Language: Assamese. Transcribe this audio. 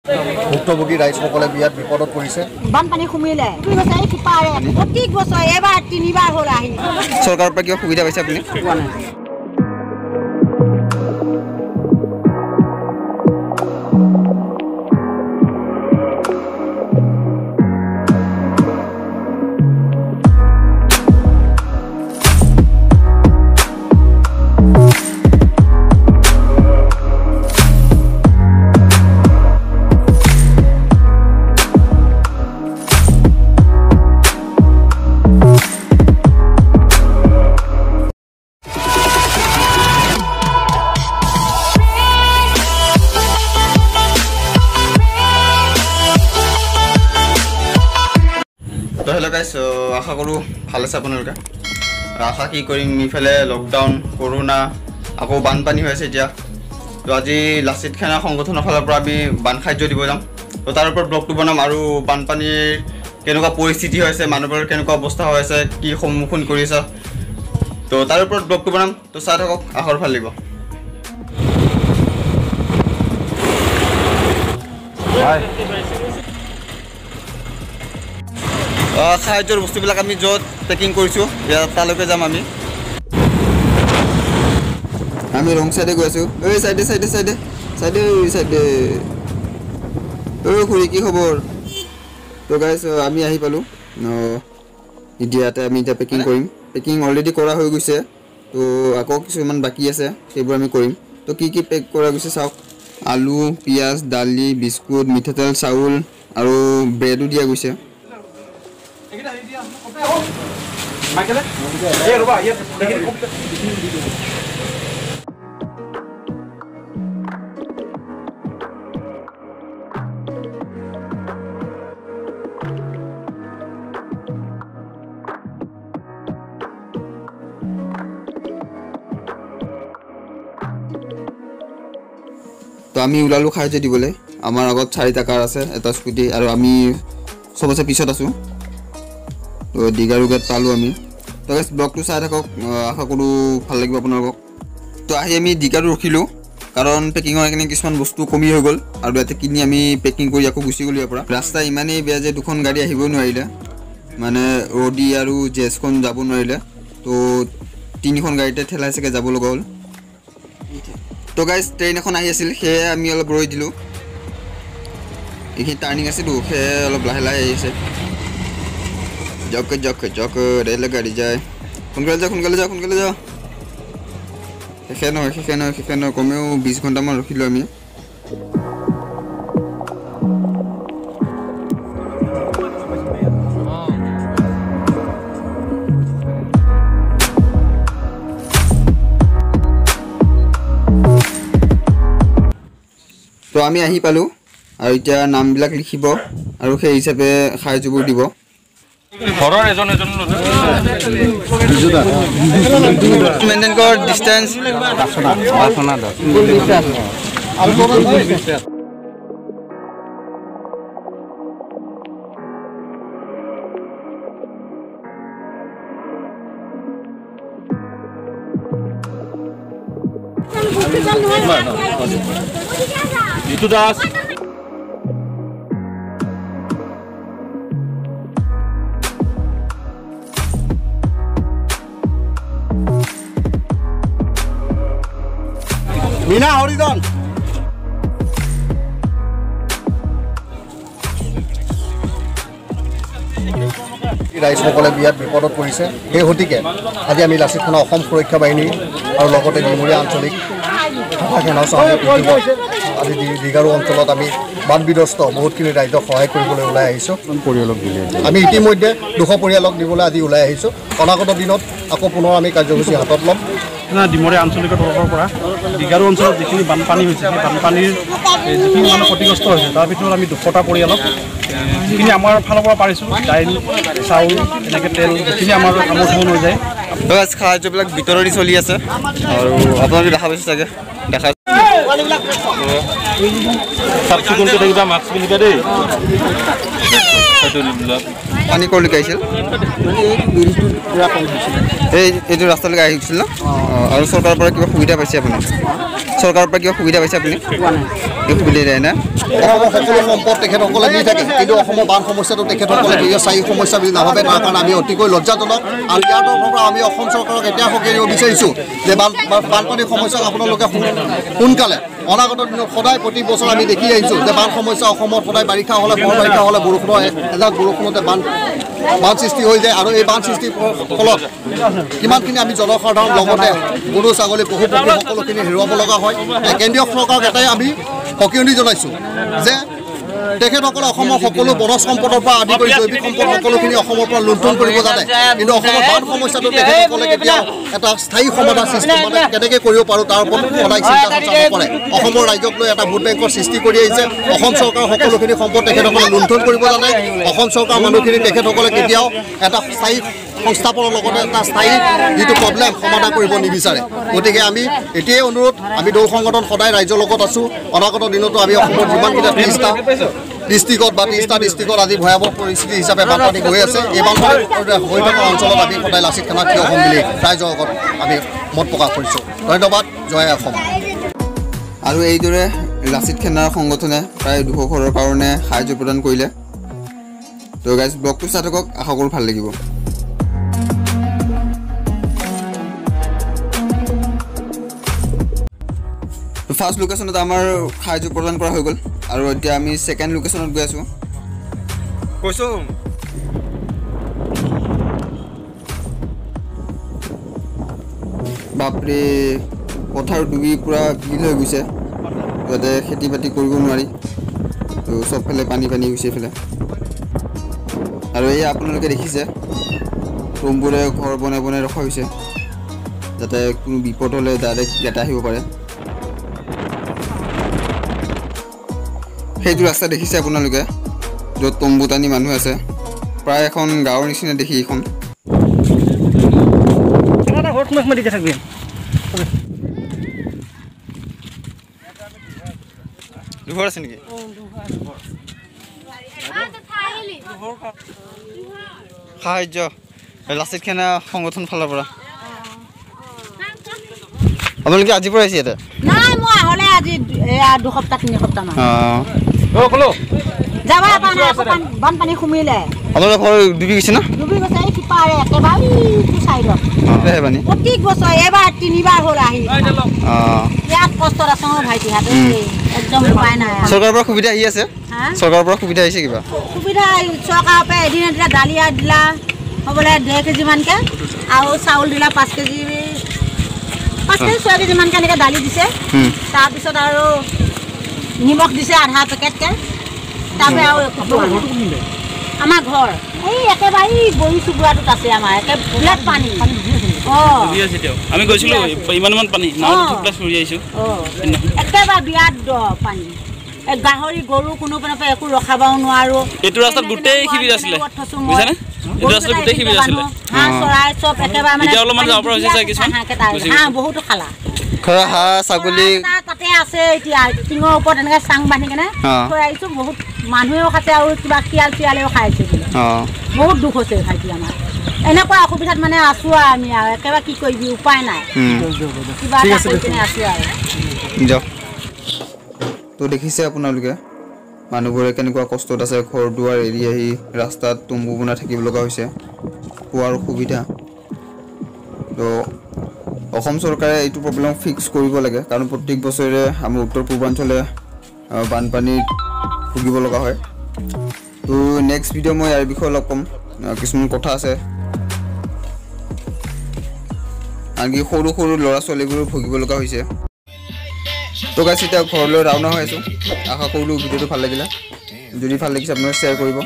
ভুক্তভোগী ৰাইজসকলে বিয়াত বিপদত পৰিছে। বানপানী সুমিলে প্ৰত্যেক বছৰ এবাৰ 3বাৰ হ'ল আহি। চৰকাৰৰ পৰা কিবা সুবিধা পাইছে আপুনি? তো হেল্ল' গাইছ, আশা কৰোঁ ভাল আছে আপোনালোকে। আশা কি কৰিম, ইফালে লকডাউন, কৰোণা, আকৌ বানপানী হৈ আছে এতিয়া। তো আজি লাচিত সেনা সংগঠনৰ ফালৰ পৰা আমি বান সাহায্য দিব যাম। তো তাৰ ওপৰত ব্লগটো বনাম আৰু বানপানীৰ কেনেকুৱা পৰিস্থিতি হৈ আছে, মানুহবোৰৰ কেনেকুৱা অৱস্থা হৈ আছে, কি সন্মুখীন কৰিছে, তো তাৰ ওপৰত ব্লগটো বনাম। তো চাই থাকক, আশাৰ ভাল লাগিব। সাহায্যৰ বস্তুবিলাক আমি য'ত পেকিং কৰিছোঁ তালৈকে যাম আমি ৰং চাইডে গৈ আছোঁ। ঐ চাইডে চাইডে চাইডে চাইডে চাইডে ঐ খুৰী, কি খবৰ? তো গাইছ, আমি আহি পালোঁ। এতিয়া আমি পেকিং কৰিম। পেকিং অলৰেডি কৰা হৈ গৈছে, তো আকৌ কিছুমান বাকী আছে, সেইবোৰ আমি কৰিম। তো কি কি পেক কৰা গৈছে চাওক। আলু, পিঁয়াজ, দালি, বিস্কুট, মিঠাতেল, চাউল আৰু ব্ৰেডো দিয়া গৈছে। তো আমি ওলালোঁ সাহায্য দিবলৈ। আমাৰ আগত 4টা কাৰ আছে, এটা স্কুটি, আৰু আমি চবচে পিছত আছোঁ। তো দীঘাৰু গেট পালোঁ আমি। তো ব্লগটো চাই থাকক, আশা কৰোঁ ভাল লাগিব আপোনালোকক। তো আহি আমি দীঘাৰু ৰখিলোঁ, কাৰণ পেকিঙৰ এইখিনি কিছুমান বস্তু কমি হৈ গ'ল, আৰু ইয়াতে কিনি আমি পেকিং কৰি আকৌ গুচি গ'লোঁ ইয়াৰ পৰা। ৰাস্তা ইমানেই বেয়া যে 2খন গাড়ী আহিবই নোৱাৰিলে, মানে ৰডি আৰু জেছখন যাব নোৱাৰিলে। তো 3খন গাড়ীতে ঠেলাই চাগে যাব লগা হ'ল। তো গাইজ, ট্ৰেইন এখন আহি আছিল, সেয়ে আমি অলপ ৰৈ দিলোঁ। এইখিনি টাৰ্ণিং আছেতো, সেয়ে অলপ লাহে লাহে আহি আছে। যাওক যাওক যাওক, ৰেল গাড়ী যায়। সোনকালে যাওক, সোনকালে যাওক, সোনকালে যাওক। শেষে নহয়, কমেও 20 ঘণ্টামান ৰখিলোঁ আমি। তো আমি আহি পালোঁ, আৰু এতিয়া নামবিলাক লিখিব আৰু সেই হিচাপে সাহায্যবোৰ দিব। ঘৰৰ এজন মেইনটেইন কৰ ডিষ্টেঞ্চ। জিতু দাস, মীনা হৰিজন। ৰাইজসকলে বিয়াত বিপদত পৰিছে, সেই গতিকে আজি আমি লাচিত সেনা অসম সুৰক্ষা বাহিনী আৰু লগতে ডিমৰীয়া আঞ্চলিক সেনা আজি দীঘাৰু অঞ্চলত আমি বানবিধ্বস্ত বহুতখিনি ৰাইজক সহায় কৰিবলৈ ওলাই আহিছোঁ। আমি ইতিমধ্যে 200 পৰিয়ালক দিবলৈ আজি ওলাই আহিছোঁ। অনাগত দিনত আকৌ পুনৰ আমি কাৰ্যসূচী হাতত ল'ম। ডিমৰীয়া আঞ্চলিকৰ তৰফৰ পৰা দীঘাৰু অঞ্চলত যিখিনি বানপানী হৈছে, সেই বানপানীৰ যিখিনি মানুহ ক্ষতিগ্ৰস্ত হৈছে, তাৰ ভিতৰত আমি 200টা পৰিয়ালক যিখিনি আমাৰ ফালৰ পৰা পাৰিছোঁ, দাইল, চাউল, এনেকৈ তেল, যিখিনি আমাৰ সামৰ্থ্য অনুযায়ী সাহায্যবিলাক বিতৰণি চলি আছে। আৰু আপোনালোকে দেখা পাইছে চাগে, দেখা চাফ চিকুণকৈ থাকিবা, মাস্ক পিন্ধিবা দেই। পানী ক'লৈকে আহিছিল? এইটো ৰাস্তালৈকে আহিছিল ন? আৰু চৰকাৰৰ পৰা কিবা সুবিধা পাইছে আপুনি? চৰকাৰৰ পৰা কিবা সুবিধা পাইছে আপুনি সুবিধা দিয়ে না অসমৰ সকলো সম্পদ তেখেতসকলে দি থাকে কিন্তু অসমৰ বান সমস্যাটো তেখেতসকলে নিজৰ স্থায়ী সমস্যা বুলি নাভাবে তাৰ কাৰণে আমি অতিকৈ লজ্জাজনক আৰু ইয়াৰ তৰফৰ পৰা আমি অসম চৰকাৰক এতিয়া সকীয়াব বিচাৰিছোঁ যে বানপানীৰ সমস্যাক আপোনালোকে সোনকালে অনাগত দিনত সদায় প্ৰতি বছৰ আমি দেখি আহিছোঁ যে বান সমস্যা অসমত সদায় বাৰিষা হ'লে বৰ বাৰিষা হ'লে বৰষুণৰ এজাক বৰষুণতে বান সৃষ্টি হৈ যায় আৰু এই বান সৃষ্টিৰ ফলত কিমানখিনি আমি জনসাধাৰণ লগতে গৰু ছাগলী পশু পক্ষী সকলোখিনি হেৰুৱাব লগা হয় কেন্দ্ৰীয় চৰকাৰক এটাই আমি সকিয়নি জনাইছোঁ যে তেখেতসকলে অসমৰ সকলো বনজ সম্পদৰ পৰা আদি কৰি জৈৱিক সম্পদ সকলোখিনি অসমৰ পৰা লুণ্ঠন কৰিব জানে কিন্তু অসমৰ বান সমস্যাটো তেখেতসকলে কেতিয়াও এটা স্থায়ী সমাধান সৃষ্টি মানে কেনেকৈ কৰিব পাৰোঁ তাৰ ওপৰত সদায় চিন্তা চৰ্চা নকৰে অসমৰ ৰাইজক লৈ এটা ভোট বেংকৰ সৃষ্টি কৰি আহিছে অসম চৰকাৰৰ সকলোখিনি সম্পদ তেখেতসকলে লুণ্ঠন কৰিব জানে অসম চৰকাৰৰ মানুহখিনি তেখেতসকলে কেতিয়াও এটা স্থায়ী সংস্থাপনৰ লগতে এটা স্থায়ী যিটো প্ৰব্লেম সমাধান কৰিব নিবিচাৰে গতিকে আমি এতিয়াই অনুৰোধ আমি দৌল সংগঠন সদায় ৰাইজৰ লগত আছোঁ অনাগত দিনতো আমি অসমৰ যিমানকেইটা ডিষ্ট্ৰিক্টত বা 30টা ডিষ্ট্ৰিক্টত আজি ভয়াৱহ পৰিস্থিতি হিচাপে বানপানী হৈ আছে এই বানপানী হৈ থকা অঞ্চলত আমি সদায় লাচিত থানা থিয় হ'ম বুলি ৰাইজৰ আগত আমি মত প্ৰকাশ কৰিছোঁ ধন্যবাদ জয় অসম আৰু এইদৰে লাচিত সেনাৰ সংগঠনে প্ৰায় 200 ঘৰৰ কাৰণে সাহায্য প্ৰদান কৰিলে তো গাইজ ব্লগটো চাই থাকক আশা কৰোঁ ভাল লাগিব ফাৰ্ষ্ট লোকেশ্যনত আমাৰ সাহায্য প্ৰদান কৰা হৈ গ'ল আৰু এতিয়া আমি ছেকেণ্ড লোকেশ্যনত গৈ আছোঁ কৈছোঁ বাপৰে পথাৰ ডুবি পূৰা বিল হৈ গৈছে যাতে খেতি বাতি কৰিব নোৱাৰি তো চবফালে পানী পানী গৈছে এইফালে আৰু এই আপোনালোকে দেখিছে তম্বুৰে ঘৰ বনাই বনাই ৰখা হৈছে যাতে কোনো বিপদ হ'লে ডাইৰেক্ট ইয়াতে আহিব পাৰে সেইটো ৰাস্তা দেখিছে আপোনালোকে য'ত তম্বু টানি মানুহ আছে প্ৰায় এখন গাঁৱৰ নিচিনা দেখি এইখন দুঘৰ আছে নেকি সাহায্য লাচিত সেনা সংগঠন ফালৰ পৰা আপোনালোকে আজিৰ পৰা আহিছে ইয়াতে নাই মই হ'লে আজি 2 সপ্তাহ 3 সপ্তাহমান যাবা বানপানী সুমিলে আপোনালোকৰ ঘৰ ডুবি গৈছে না ডুবি গৈছে এই সিপাৰে একেবাৰে ইটো চাইডত প্ৰত্যেক বছৰ এবাৰ 3বাৰ হ'ল আহি ইয়াত কষ্টত আছোঁ ভাইটিহঁতে একদম উপায় নাই চৰকাৰৰ পৰা সুবিধা আহি আছে চৰকাৰৰ পৰা সুবিধা আহিছে কিবা সুবিধা চৰকাৰৰ পৰা এদিন দিলা দালি দিলা হ'বলৈ 2 কেজিমানকৈ আৰু চাউল দিলা 5 কেজি 6 কেজিমানকৈ এনেকৈ দালি দিছে তাৰপিছত আৰু নিমখ দিছে আধা পেকেটকৈ তাৰপৰা আৰু আমাৰ ঘৰ এই একেবাৰে বৰি চুবুৰাটোত আছে আমাৰ একে বিৰাট পানী আমি গৈছিলোঁ ইমানমান পানী একেবাৰে বিৰাট দ পানী গাহৰি গৰু কোনো পিনৰ পৰা একো ৰখাবও নোৱাৰোঁ এইটো ৰাস্তাত গোটেই শিবিৰ আছিলে বুজিছানে এইটো ৰাস্তাত গোটেই শিবিৰ আছিলে হাঁহ চৰাই চব একেবাৰে মানে অলপমান যাব পৰা হৈছে কিছুমান হাঁহ বহুতো খালা হাঁহ ছাগলী তাতে আছে এতিয়া টিঙৰ ওপৰত এনেকৈ চাং বান্ধি কেনে থৈ আহিছোঁ বহুত মানুহেও খাইছে আৰু কিবা শিয়াল চিয়ালেও খাইছে বহুত দুখ হৈছে ভাইটি আমাৰ এনেকুৱা অসুবিধাত মানে আছোঁ আৰু আমি আৰু একেবাৰে কি কৰিবি উপায় নাই কিবা এটা কৰি কিনে আছোঁ আৰু তো দেখিছে আপোনালোকে মানুহবোৰে কেনেকুৱা কষ্টত আছে ঘৰ দুৱাৰ এৰি আহি ৰাস্তাত তম্বু বনাই থাকিব লগা হৈছে খোৱাৰ অসুবিধা তো অসম চৰকাৰে এইটো প্ৰব্লেম ফিক্স কৰিব লাগে কাৰণ প্ৰত্যেক বছৰে আমাৰ উত্তৰ পূৰ্বাঞ্চলে বানপানীত ভুগিব লগা হয় তো নেক্সট ভিডিঅ' মই ইয়াৰ বিষয়ে অলপ ক'ম কিছুমান কথা আছে আনকি সৰু সৰু ল'ৰা ছোৱালীবোৰো ভুগিব লগা হৈছে তো গাইছ এতিয়া ঘৰলৈ ৰাওনা হৈ আছোঁ আশা কৰিলোঁ ভিডিঅ'টো ভাল লাগিলে যদি ভাল লাগিছে আপোনালোকে শ্বেয়াৰ কৰিব